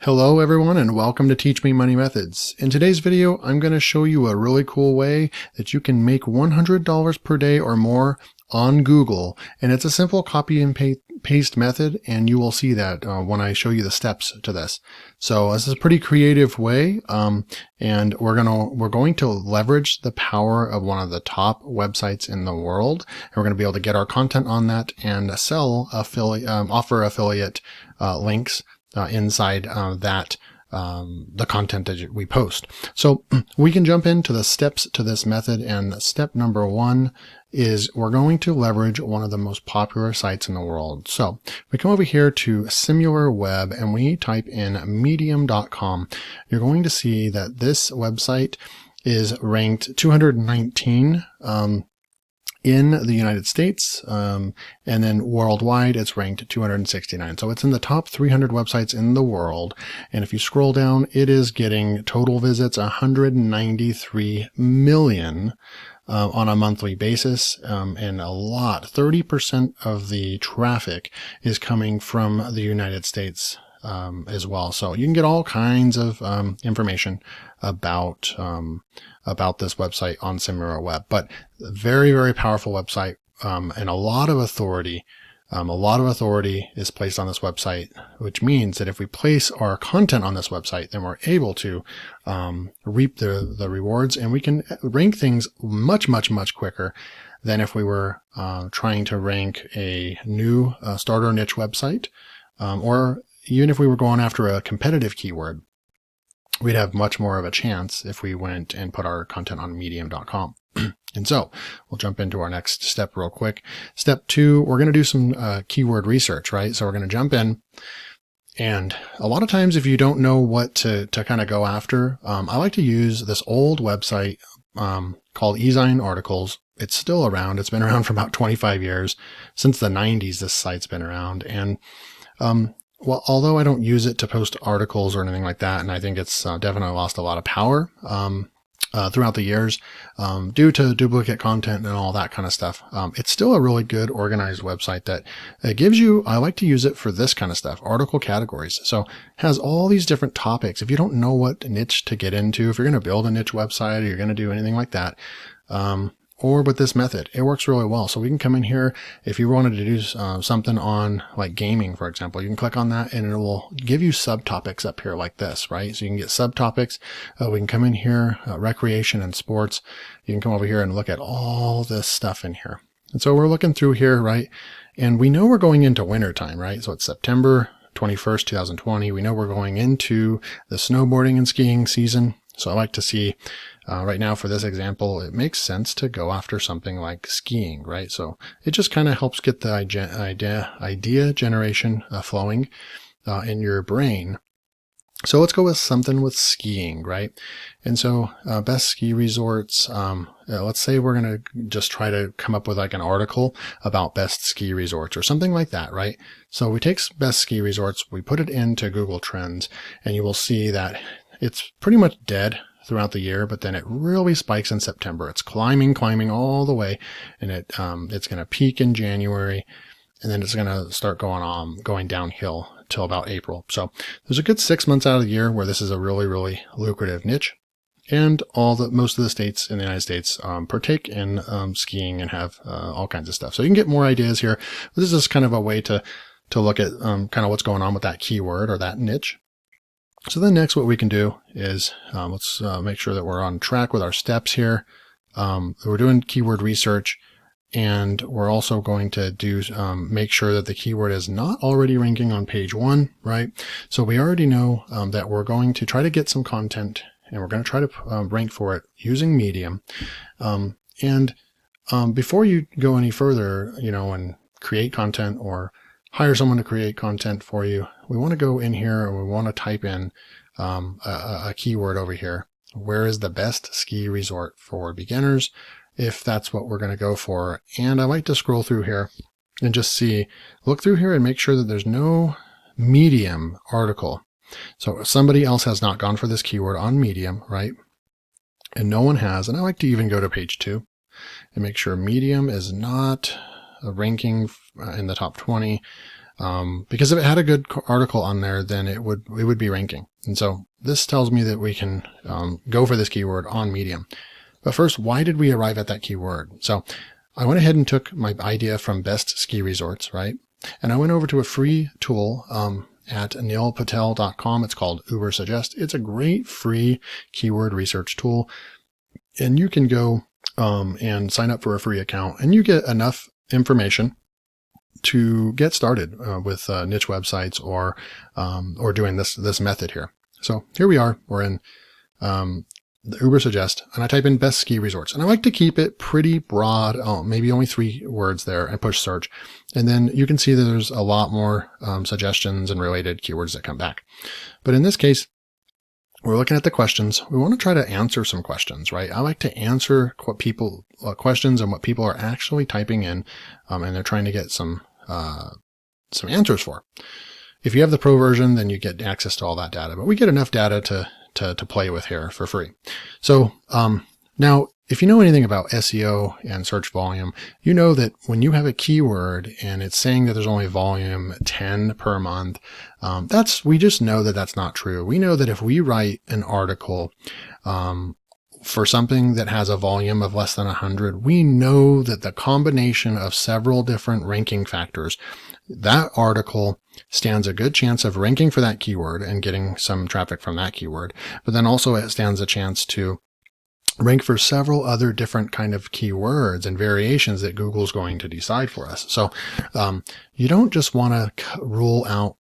Hello everyone and welcome to Teach Me Money Methods. In today's video, I'm going to show you a really cool way that you can make $100 per day or more on Google. And it's a simple copy and paste method, and you will see that when I show you the steps to this. So this is a pretty creative way, and we're going to leverage the power of one of the top websites in the world. And we're going to be able to get our content on that and offer affiliate links inside the content that we post. So we can jump into the steps to this method, and step number one is we're going to leverage one of the most popular sites in the world. So we come over here to SimilarWeb and we type in medium.com. You're going to see that this website is ranked 219 in the United States, and then worldwide it's ranked 269. So it's in the top 300 websites in the world. And if you scroll down, it is getting total visits 193 million on a monthly basis, and a lot, 30% of the traffic is coming from the United States as well. So you can get all kinds of information about this website on SimilarWeb, but very, very powerful website, and a lot of authority. A lot of authority is placed on this website, which means that if we place our content on this website, then we're able to reap the rewards, and we can rank things much, much, much quicker than if we were trying to rank a new starter niche website, or even if we were going after a competitive keyword. We'd have much more of a chance if we went and put our content on medium.com. And so we'll jump into our next step real quick. Step two, we're going to do some keyword research, right? So we're going to jump in, and a lot of times if you don't know what to kind of go after, I like to use this old website called Ezine Articles. It's still around. It's been around for about 25 years. Since the 90s, this site's been around. And well, although I don't use it to post articles or anything like that, and I think it's definitely lost a lot of power throughout the years due to duplicate content and all that kind of stuff, it's still a really good organized website that gives you, I like to use it for this kind of stuff, article categories. So it has all these different topics. If you don't know what niche to get into, if you're going to build a niche website or you're going to do anything like that, or with this method, it works really well. So we can come in here. If you wanted to do something on like gaming, for example, you can click on that and it will give you subtopics up here like this, right? So you can get subtopics. We can come in here, recreation and sports. You can come over here and look at all this stuff in here. And so we're looking through here, right? And we know we're going into winter time, right? So it's September 21st, 2020. We know we're going into the snowboarding and skiing season. So I like to see, right now for this example, it makes sense to go after something like skiing, right? So it just kind of helps get the idea generation flowing in your brain. So let's go with something with skiing, right? And so best ski resorts, let's say we're going to just try to come up with like an article about best ski resorts or something like that, right? So we take best ski resorts, we put it into Google Trends, and you will see that it's pretty much dead throughout the year, but then it really spikes in September. It's climbing all the way, and it's going to peak in January, and then it's going to start going downhill till about April. So there's a good 6 months out of the year where this is a really, really lucrative niche, and most of the states in the United States partake in skiing and have all kinds of stuff. So you can get more ideas here. This is kind of a way to look at kind of what's going on with that keyword or that niche. So then next what we can do is let's make sure that we're on track with our steps here. We're doing keyword research, and we're also going to do make sure that the keyword is not already ranking on page 1, right? So we already know that we're going to try to get some content, and we're going to try to rank for it using Medium. Before you go any further, and create content or hire someone to create content for you, we want to go in here and we want to type in a keyword over here. Where is the best ski resort for beginners? If that's what we're going to go for. And I like to scroll through here and just look through here and make sure that there's no Medium article. So if somebody else has not gone for this keyword on Medium, right? And no one has, and I like to even go to page 2 and make sure Medium is not ranking in the top 20. Because if it had a good article on there, then it would be ranking. And so this tells me that we can go for this keyword on Medium. But first, why did we arrive at that keyword? So I went ahead and took my idea from best ski resorts, right? And I went over to a free tool at neilpatel.com. It's called Uber Suggest. It's a great free keyword research tool. And you can go and sign up for a free account, and you get enough information to get started with niche websites or doing this method here. So here we are. We're in the Uber Suggest, and I type in best ski resorts, and I like to keep it pretty broad. Maybe only 3 words there, and push search, and then you can see that there's a lot more suggestions and related keywords that come back. But in this case, we're looking at the questions. We want to try to answer some questions, right? I like to answer what people questions and what people are actually typing in, and they're trying to get some answers for. If you have the pro version, then you get access to all that data, but we get enough data to play with here for free. So now, if you know anything about SEO and search volume, you know that when you have a keyword and it's saying that there's only volume 10 per month, we just know that that's not true. We know that if we write an article for something that has a volume of less than 100, we know that the combination of several different ranking factors, that article stands a good chance of ranking for that keyword and getting some traffic from that keyword. But then also it stands a chance to rank for several other different kind of keywords and variations that Google's going to decide for us. So you don't just want to rule out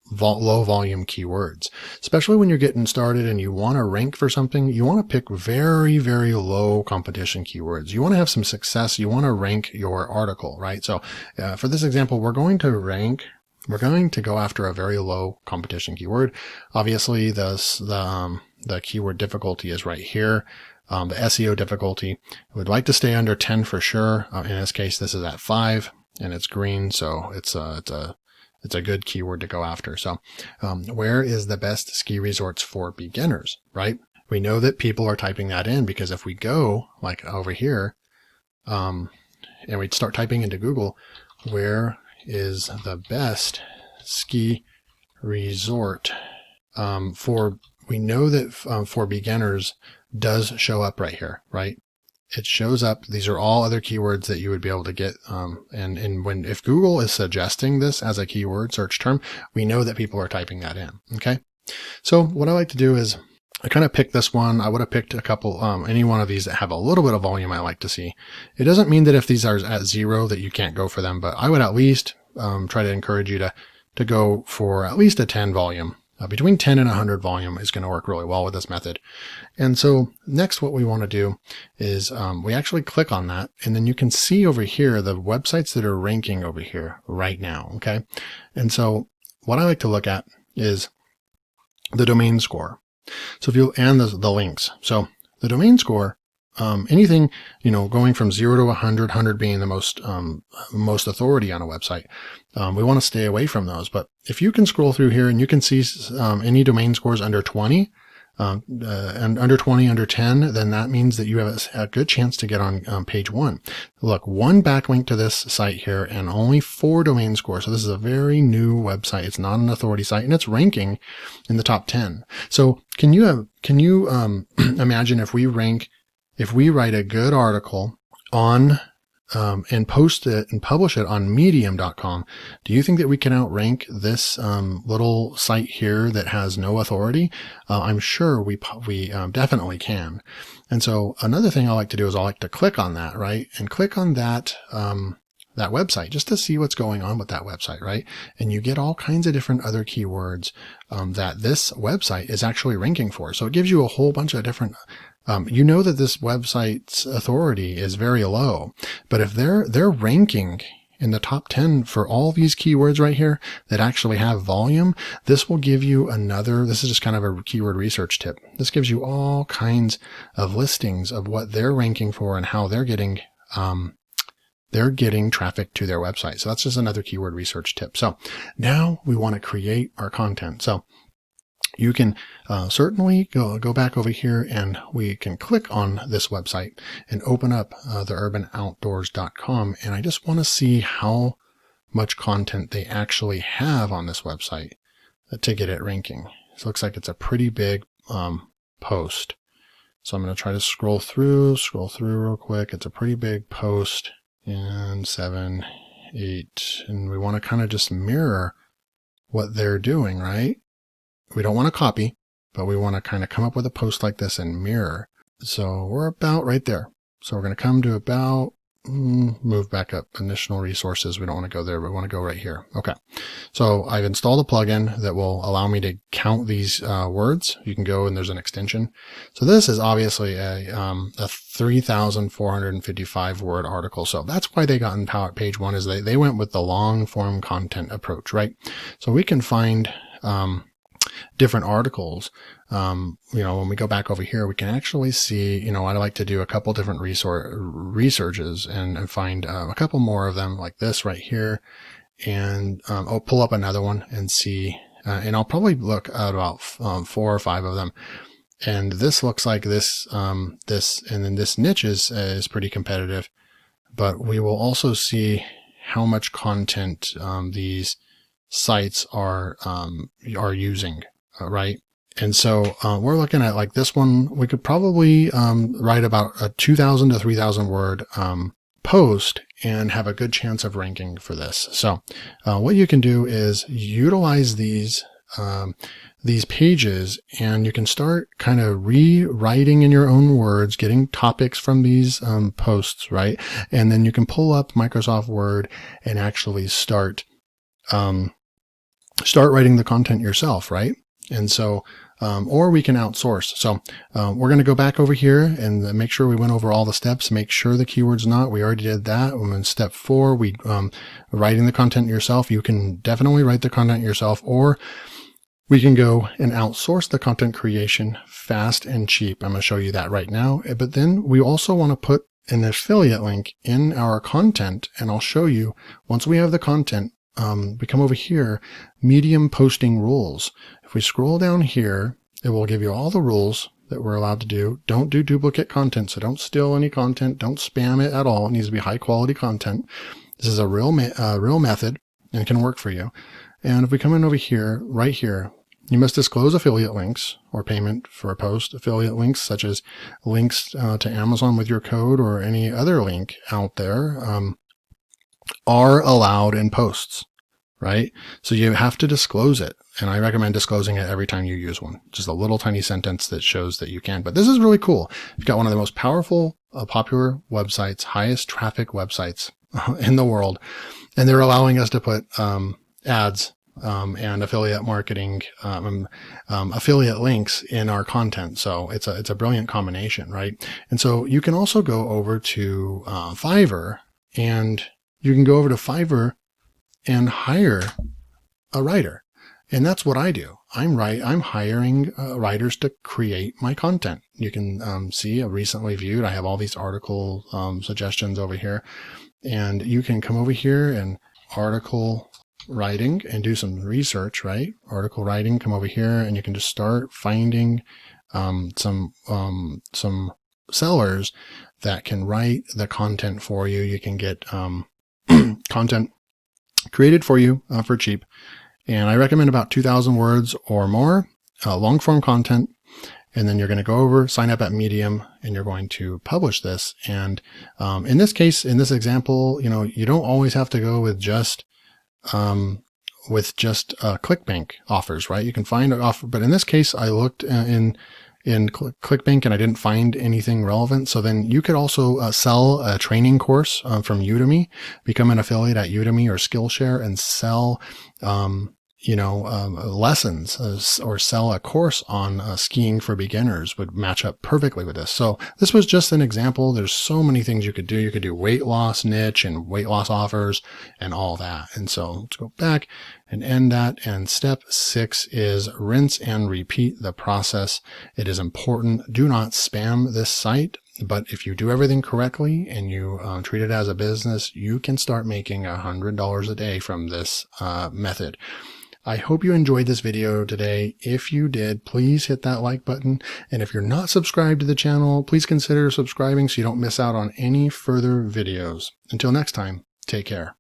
low volume keywords, especially when you're getting started and you want to rank for something. You want to pick very, very low competition keywords. You want to have some success. You want to rank your article, right? So for this example, we're going to go after a very low competition keyword. Obviously, the keyword difficulty is right here. The SEO difficulty, we'd like to stay under 10 for sure. In this case, this is at 5 and it's green. So it's a good keyword to go after. So where is the best ski resorts for beginners, right? We know that people are typing that in, because if we go like over here and we start typing into Google, where is the best ski resort we know that for beginners does show up right here, right? It shows up. These are all other keywords that you would be able to get. If Google is suggesting this as a keyword search term, we know that people are typing that in. Okay. So what I like to do is I kind of picked this one. I would have picked a couple, any one of these that have a little bit of volume I like to see. It doesn't mean that if these are at 0 that you can't go for them, but I would at least try to encourage you to go for at least a 10 volume. Between 10 and 100 volume is going to work really well with this method. And so next what we want to do is we actually click on that, and then you can see over here the websites that are ranking over here right now. Okay. And so what I like to look at is the domain score. So and the links. So the domain score, anything, going from 0 to 100, 100 being the most authority on a website. We want to stay away from those. But if you can scroll through here and you can see any domain scores under 20, and under 20, under 10, then that means that you have a good chance to get on page 1. Look, 1 backlink to this site here and only 4 domain scores. So this is a very new website. It's not an authority site, and it's ranking in the top 10. So can you imagine if we write a good article on and post it and publish it on medium.com, do you think that we can outrank this little site here that has no authority? I'm sure we definitely can. And so another thing I like to do is I like to click on that, right? And click on that that website just to see what's going on with that website, right? And you get all kinds of different other keywords that this website is actually ranking for. So it gives you a whole bunch of different you know that this website's authority is very low, but if they're ranking in the top 10 for all these keywords right here that actually have volume, this will give you this is just kind of a keyword research tip. This gives you all kinds of listings of what they're ranking for and how they're getting traffic to their website. So that's just another keyword research tip. So now we want to create our content. So you can certainly go back over here, and we can click on this website and open up the urbanoutdoors.com. And I just want to see how much content they actually have on this website to get it ranking. It looks like it's a pretty big post. So I'm going to try to scroll through real quick. It's a pretty big post, and 7, 8, and we want to kind of just mirror what they're doing, right? We don't want to copy, but we want to kind of come up with a post like this and mirror. So we're about right there. So we're going to come to about, move back up, additional resources. We don't want to go there, but we want to go right here. Okay. So I've installed a plugin that will allow me to count these words. You can go and there's an extension. So this is obviously a 3,455 word article. So that's why they got in page 1 is they went with the long form content approach, right? So we can find different articles. When we go back over here, we can actually see, I like to do a couple different researches and find a couple more of them like this right here. And I'll pull up another one and see, and I'll probably look at about 4 or 5 of them. And this looks like this, and then this niche is pretty competitive, but we will also see how much content these sites are using, right? And so we're looking at like this one. We could probably write about a 2,000 to 3,000 word post and have a good chance of ranking for this. So what you can do is utilize these pages, and you can start kind of rewriting in your own words, getting topics from these posts, right? And then you can pull up Microsoft Word and actually start writing the content yourself, right? And so, or we can outsource. So we're going to go back over here and make sure we went over all the steps, make sure the keyword's not. We already did that. And in step 4, writing the content yourself. You can definitely write the content yourself, or we can go and outsource the content creation fast and cheap. I'm going to show you that right now. But then we also want to put an affiliate link in our content, and I'll show you once we have the content. We come over here, medium posting rules. If we scroll down here, it will give you all the rules that we're allowed to do. Don't do duplicate content, so don't steal any content. Don't spam it at all. It needs to be high quality content. This is a real method and it can work for you. And if we come in over here, right here, you must disclose affiliate links or payment for a post. Affiliate links such as links to Amazon with your code or any other link out there are allowed in posts, right? So you have to disclose it. And I recommend disclosing it every time you use one. Just a little tiny sentence that shows that you can. But this is really cool. You've got one of the most powerful, popular websites, highest traffic websites in the world. And they're allowing us to put ads and affiliate marketing, affiliate links in our content. So it's a brilliant combination, right? And so you can also go over to Fiverr, and you can go over to Fiverr and hire a writer. And that's what I do. I'm hiring writers to create my content. You can see a recently viewed. I have all these article suggestions over here, and you can come over here and article writing and do some research, right? Article writing, come over here and you can just start finding some sellers that can write the content for you. You can get content created for you for cheap. And I recommend about 2,000 words or more, long form content. And then you're going to go over, sign up at Medium, and you're going to publish this. And in this case, in this example, you don't always have to go with just ClickBank offers, right? You can find an offer, but in this case, I looked in ClickBank and I didn't find anything relevant. So then you could also sell a training course from Udemy, become an affiliate at Udemy or Skillshare, and sell lessons or sell a course on skiing for beginners would match up perfectly with this. So this was just an example. There's so many things you could do. You could do weight loss niche and weight loss offers and all that. And so let's go back and end that. And step 6 is rinse and repeat the process. It is important. Do not spam this site. But if you do everything correctly and you treat it as a business, you can start making $100 a day from this method. I hope you enjoyed this video today. If you did, please hit that like button. And if you're not subscribed to the channel, please consider subscribing so you don't miss out on any further videos. Until next time, take care.